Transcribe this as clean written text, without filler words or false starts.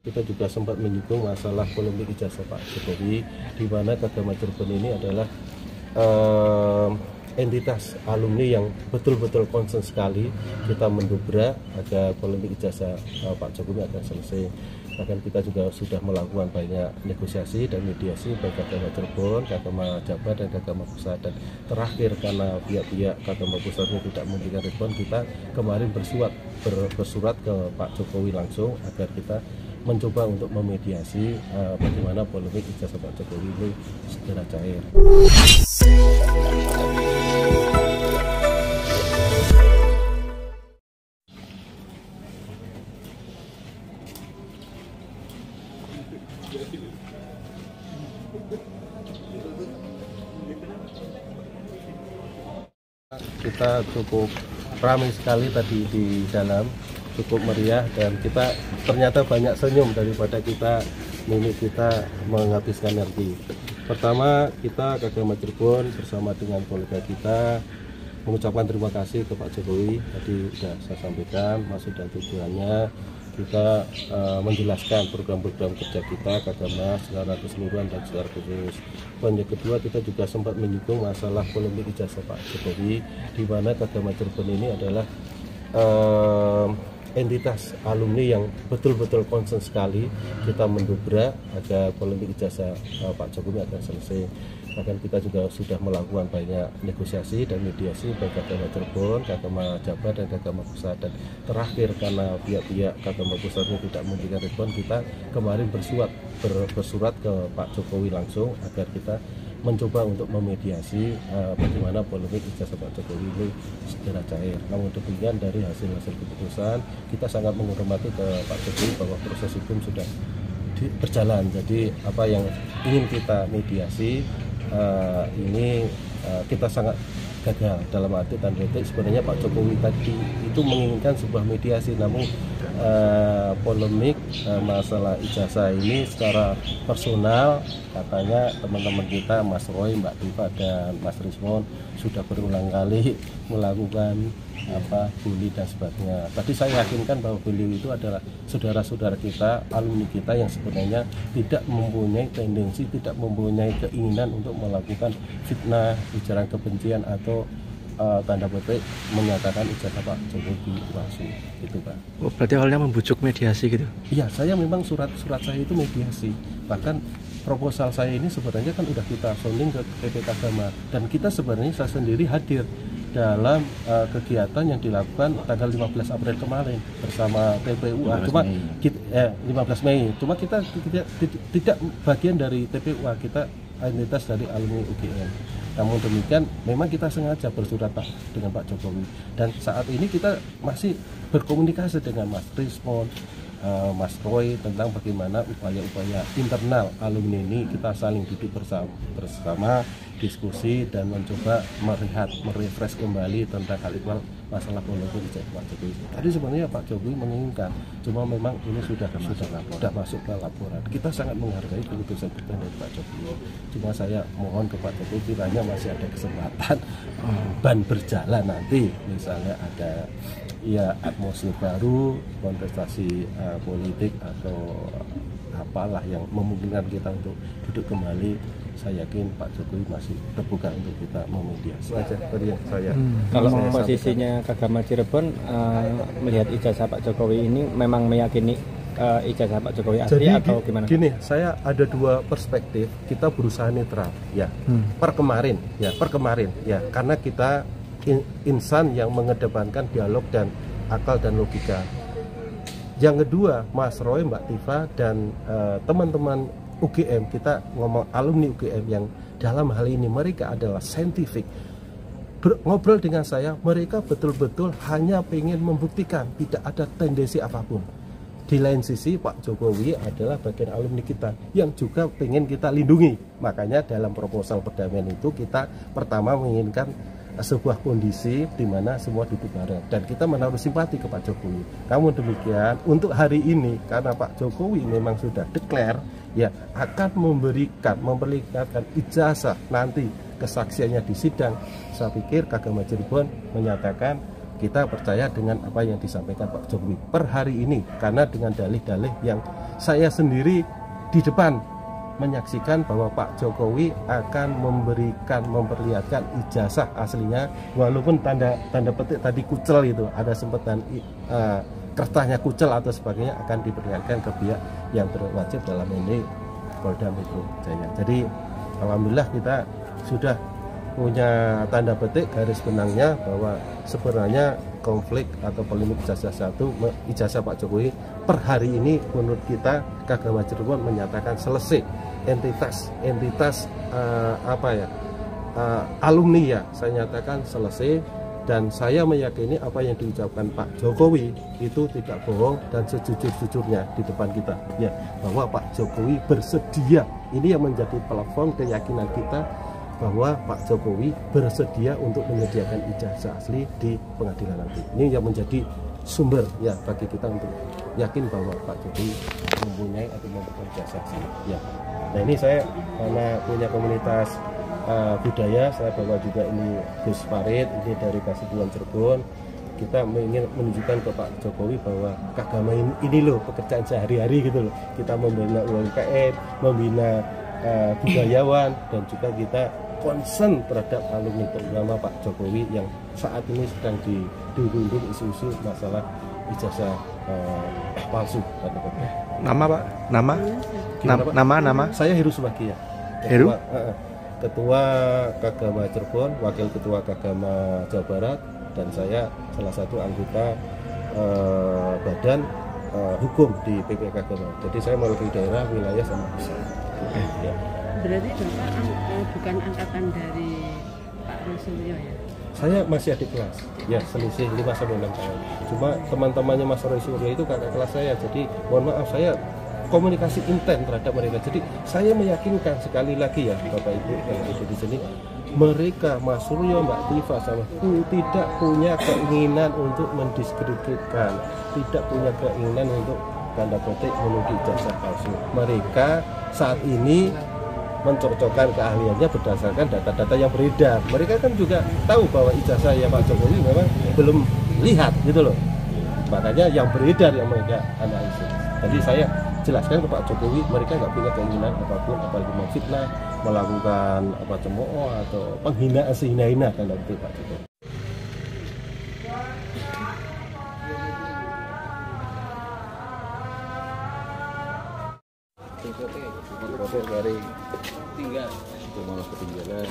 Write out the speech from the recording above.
Kita juga sempat menyinggung masalah polemik ijazah Pak Jokowi, di mana Kagama Cirebon ini adalah entitas alumni yang betul-betul concern sekali kita mendobrak agar polemik ijazah Pak Jokowi akan selesai. Bahkan kita juga sudah melakukan banyak negosiasi dan mediasi baik Kagama Cirebon, Kagama Jabar, dan Kagama Pusat. Dan terakhir karena pihak-pihak Kagama Pusatnya tidak memberikan respon, kita kemarin bersurat ke Pak Jokowi langsung agar kita mencoba untuk memediasi bagaimana polemik ijazah Pak Jokowi ini segera cair. Kita cukup ramai sekali tadi di dalam, cukup meriah, dan kita ternyata banyak senyum daripada kita menghabiskan energi. Pertama, kita Kagama Cirebon bersama dengan kolega kita mengucapkan terima kasih ke Pak Jokowi. Tadi sudah saya sampaikan maksud dan tujuannya, kita menjelaskan program-program kerja kita Kagama secara keseluruhan dan secara khusus. Yang kedua, kita juga sempat menyinggung masalah polemik ijazah Pak Jokowi, di mana Kagama Cirebon ini adalah entitas alumni yang betul-betul concern sekali kita mendobrak agar polemik ijazah Pak Jokowi akan selesai. Bahkan kita juga sudah melakukan banyak negosiasi dan mediasi baik Kagama Cirebon, Kagama Jabar, dan Kagama Pusat. Dan terakhir karena pihak-pihak Kagama Pusatnya tidak memberikan respon, kita kemarin bersurat ke Pak Jokowi langsung agar kita mencoba untuk memediasi bagaimana polemik ijazah Pak Jokowi ini segera cair. Namun demikian, dari hasil keputusan, kita sangat menghormati ke Pak Jokowi bahwa proses hukum sudah berjalan. Jadi apa yang ingin kita mediasi ini kita sangat gagal, dalam arti tanda petik sebenarnya Pak Jokowi tadi itu menginginkan sebuah mediasi, namun polemik masalah ijazah ini secara personal katanya teman-teman kita, Mas Roy, Mbak Diva, dan Mas Rismon sudah berulang kali melakukan bully dan sebagainya. Tadi saya yakinkan bahwa beliau itu adalah saudara-saudara kita, alumni kita yang sebenarnya tidak mempunyai tendensi, tidak mempunyai keinginan untuk melakukan fitnah, ujaran kebencian atau tanda petik menyatakan ijazah Pak Jokowi palsu, gitu Pak. Oh, berarti awalnya membujuk mediasi gitu? Iya, saya memang surat saya itu mediasi. Bahkan proposal saya ini sebenarnya kan udah kita sounding ke PP Kagama, dan kita sebenarnya saya sendiri hadir dalam kegiatan yang dilakukan tanggal 15 April kemarin bersama TPUA. Cuma 15 Mei. Cuma kita tidak bagian dari TPUA, kita entitas dari alumni UGM. Namun demikian, memang kita sengaja bersurat dengan Pak Jokowi, dan saat ini kita masih berkomunikasi dengan Mas Rismon, Mas Roy tentang bagaimana upaya-upaya internal alumni ini kita saling duduk bersama diskusi dan mencoba merefresh kembali tentang hal itu, masalah polemik ijazah Pak Jokowi. Tadi sebenarnya Pak Jokowi menginginkan, cuma memang ini sudah masuk ke laporan. Kita sangat menghargai keputusan dari Pak Jokowi. Cuma saya mohon ke Pak Jokowi, kiranya masih ada kesempatan ban berjalan nanti, misalnya ada atmosfer baru, kontestasi politik atau apalah yang memungkinkan kita untuk duduk kembali. Saya yakin Pak Jokowi masih terbuka untuk kita memediasi. Aja dari yang saya. Kalau posisinya Kagama Cirebon melihat ijazah Pak Jokowi ini memang meyakini ijazah Pak Jokowi asli. Jadi, atau gimana? Gini, saya ada dua perspektif. Kita berusaha netral, ya. Per kemarin, ya, karena kita insan yang mengedepankan dialog dan akal dan logika. Yang kedua, Mas Roy, Mbak Tifa, dan teman-teman UGM, kita ngomong alumni UGM yang dalam hal ini mereka adalah saintifik. Ngobrol dengan saya, mereka betul-betul hanya ingin membuktikan tidak ada tendensi apapun. Di lain sisi, Pak Jokowi adalah bagian alumni kita yang juga ingin kita lindungi. Makanya dalam proposal perdamaian itu kita pertama menginginkan sebuah kondisi di mana semua duduk bareng, dan kita menaruh simpati ke Pak Jokowi. Namun demikian, untuk hari ini karena Pak Jokowi memang sudah declare ya akan memperlihatkan ijazah nanti kesaksiannya di sidang, saya pikir Kagama Cirebon menyatakan kita percaya dengan apa yang disampaikan Pak Jokowi per hari ini, karena dengan dalih-dalih yang saya sendiri di depan menyaksikan bahwa Pak Jokowi akan memperlihatkan ijazah aslinya, walaupun tanda petik tadi kucel itu, ada sempat kertasnya kucel atau sebagainya, akan diperlihatkan ke pihak yang berwajib dalam ini Polda Metro Jaya. Jadi alhamdulillah kita sudah punya tanda petik garis benangnya bahwa sebenarnya konflik atau polemik ijazah Pak Jokowi per hari ini menurut kita Kagama Cirebon menyatakan selesai. Entitas alumni ya saya nyatakan selesai, dan saya meyakini apa yang diucapkan Pak Jokowi itu tidak bohong dan sejujur-jujurnya di depan kita ya, bahwa Pak Jokowi bersedia. Ini yang menjadi platform keyakinan kita bahwa Pak Jokowi bersedia untuk menyediakan ijazah asli di pengadilan nanti. Ini yang menjadi sumber ya bagi kita untuk yakin bahwa Pak Jokowi mempunyai atau mempunyai ijazah asli ya. Nah ini saya karena punya komunitas budaya, saya bawa juga ini Gus Farid, ini dari Kasibuan Cirebon. Kita ingin menunjukkan ke Pak Jokowi bahwa Kagama ini loh pekerjaan sehari-hari gitu loh. Kita membina UMKM, membina budayawan, dan juga kita concern terhadap alumni terutama Pak Jokowi yang saat ini sedang didudung isu-isu masalah ijazah palsu. Nama Pak? Nama? Nama? Saya Heru Subagio. Heru? Ketua Kagama Cirebon, Wakil Ketua Kagama Jawa Barat, dan saya salah satu anggota badan hukum di PP Kagama. Jadi saya mewakili daerah, wilayah sama pusat. Ya. Berarti Bapak bukan angkatan dari Pak Roy ya? Saya masih adik kelas, ya selisih 5-6 tahun. Cuma teman-temannya Mas Roy Suryo itu kakak kelas saya, jadi mohon maaf saya komunikasi intens terhadap mereka. Jadi saya meyakinkan sekali lagi ya Bapak Ibu yang ada di sini, mereka Mas Suryo, Mbak Tifa sama tidak punya keinginan untuk mendiskreditkan, tidak punya keinginan untuk tanda petik menuduh ijazah palsu. Mereka saat ini mencocokkan keahliannya berdasarkan data-data yang beredar. Mereka kan juga tahu bahwa ijazah ya Pak Jokowi memang belum lihat gitu loh. Makanya yang beredar yang mereka analisis. Jadi saya jelaskan ke Pak Jokowi, mereka nggak punya keinginan apapun, apalagi memfitnah, melakukan cemooh atau penghinaan sehina-hina tanda petik Pak Jokowi. Dari tinggal itu malah ketinggalan.